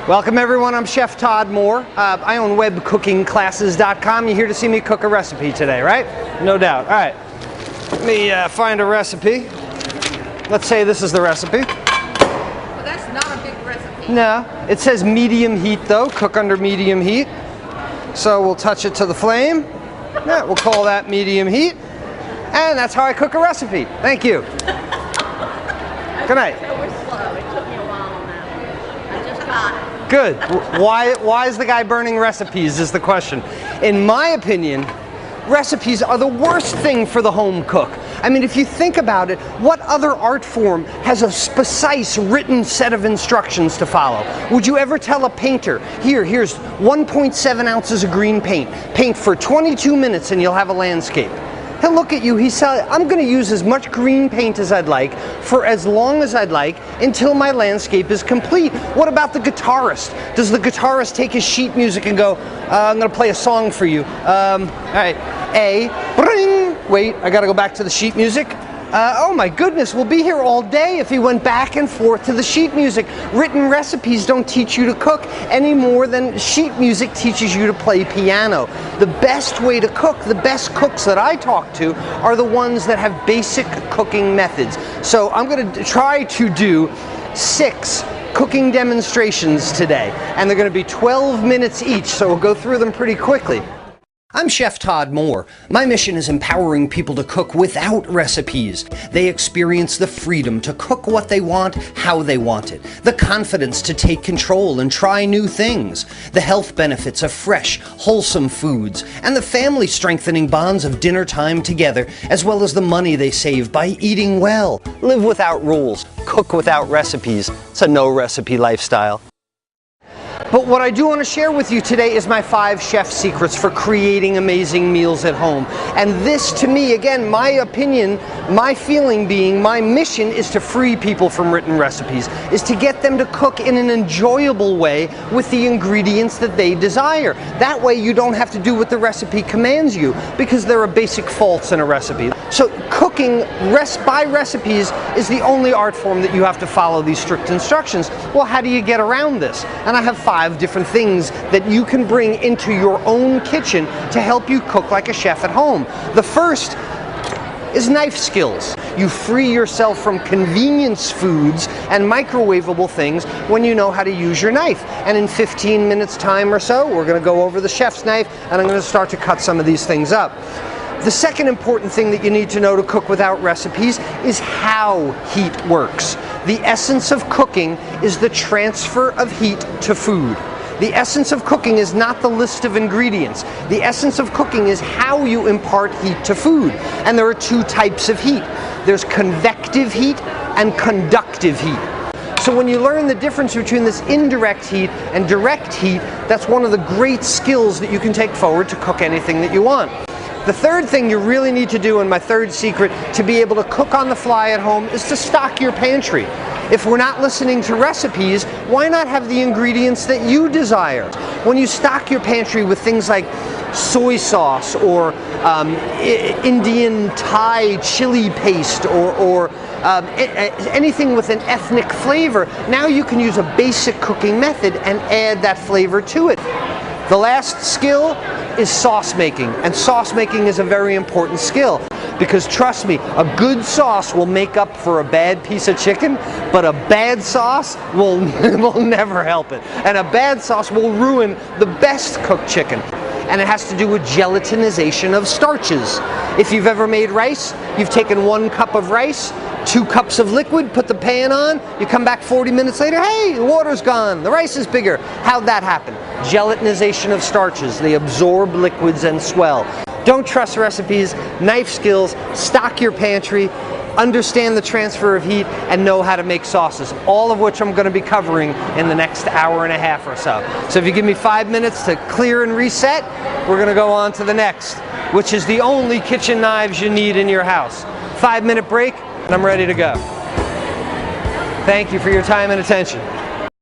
Welcome everyone, I'm Chef Todd Moore. I own webcookingclasses.com. You're here to see me cook a recipe today, right? No doubt. All right, let me find a recipe. Let's say this is the recipe. Well, that's not a big recipe. No, it says medium heat though, cook under medium heat. So we'll touch it to the flame. Yeah, we'll call that medium heat. And that's how I cook a recipe. Thank you. Good night. So we're slow. It took me a while on that one. I just got it. Good. Why is the guy burning recipes is the question. In my opinion, recipes are the worst thing for the home cook. I mean, if you think about it, what other art form has a precise written set of instructions to follow? Would you ever tell a painter, here's 1.7 ounces of green paint. Paint for 22 minutes and you'll have a landscape. He'll look at you, he said, I'm going to use as much green paint as I'd like for as long as I'd like until my landscape is complete. What about the guitarist? Does the guitarist take his sheet music and go, I'm going to play a song for you. All right, A, bring. Wait, I got to go back to the sheet music. Oh my goodness, we'll be here all day if he went back and forth to the sheet music. Written recipes don't teach you to cook any more than sheet music teaches you to play piano. The best way to cook, the best cooks that I talk to are the ones that have basic cooking methods. So I'm going to try to do 6 cooking demonstrations today, and they're going to be 12 minutes each, so we'll go through them pretty quickly. I'm Chef Todd Moore. My mission is empowering people to cook without recipes. They experience the freedom to cook what they want, how they want it, the confidence to take control and try new things, the health benefits of fresh, wholesome foods, and the family-strengthening bonds of dinner time together, as well as the money they save by eating well. Live without rules, cook without recipes. It's a no-recipe lifestyle. But what I do want to share with you today is my 5 chef secrets for creating amazing meals at home. And this, to me, again, my opinion, my feeling being, my mission is to free people from written recipes, is to get them to cook in an enjoyable way with the ingredients that they desire. That way you don't have to do what the recipe commands you, because there are basic faults in a recipe. So cooking by recipes is the only art form that you have to follow these strict instructions. Well, how do you get around this? And I have 5 different things that you can bring into your own kitchen to help you cook like a chef at home. The first is knife skills. You free yourself from convenience foods and microwavable things when you know how to use your knife. And in 15 minutes time or so, we're going to go over the chef's knife, and I'm going to start to cut some of these things up. The second important thing that you need to know to cook without recipes is how heat works. The essence of cooking is the transfer of heat to food. The essence of cooking is not the list of ingredients. The essence of cooking is how you impart heat to food. And there are 2 types of heat. There's convective heat and conductive heat. So when you learn the difference between this indirect heat and direct heat, that's one of the great skills that you can take forward to cook anything that you want. The third thing you really need to do, and my third secret, to be able to cook on the fly at home is to stock your pantry. If we're not listening to recipes, why not have the ingredients that you desire? When you stock your pantry with things like soy sauce or Indian Thai chili paste or anything with an ethnic flavor, now you can use a basic cooking method and add that flavor to it. The last skill is sauce making, and sauce making is a very important skill, because trust me, a good sauce will make up for a bad piece of chicken, but a bad sauce will never help it. And a bad sauce will ruin the best cooked chicken. And it has to do with gelatinization of starches. If you've ever made rice, you've taken 1 cup of rice, 2 cups of liquid, put the pan on, you come back 40 minutes later, hey, the water's gone, the rice is bigger. How'd that happen? Gelatinization of starches. They absorb liquids and swell. Don't trust recipes, knife skills, stock your pantry, understand the transfer of heat, and know how to make sauces, all of which I'm going to be covering in the next hour and a half or so. So if you give me 5 minutes to clear and reset, we're going to go on to the next, which is the only kitchen knives you need in your house. 5-minute break, and I'm ready to go. Thank you for your time and attention.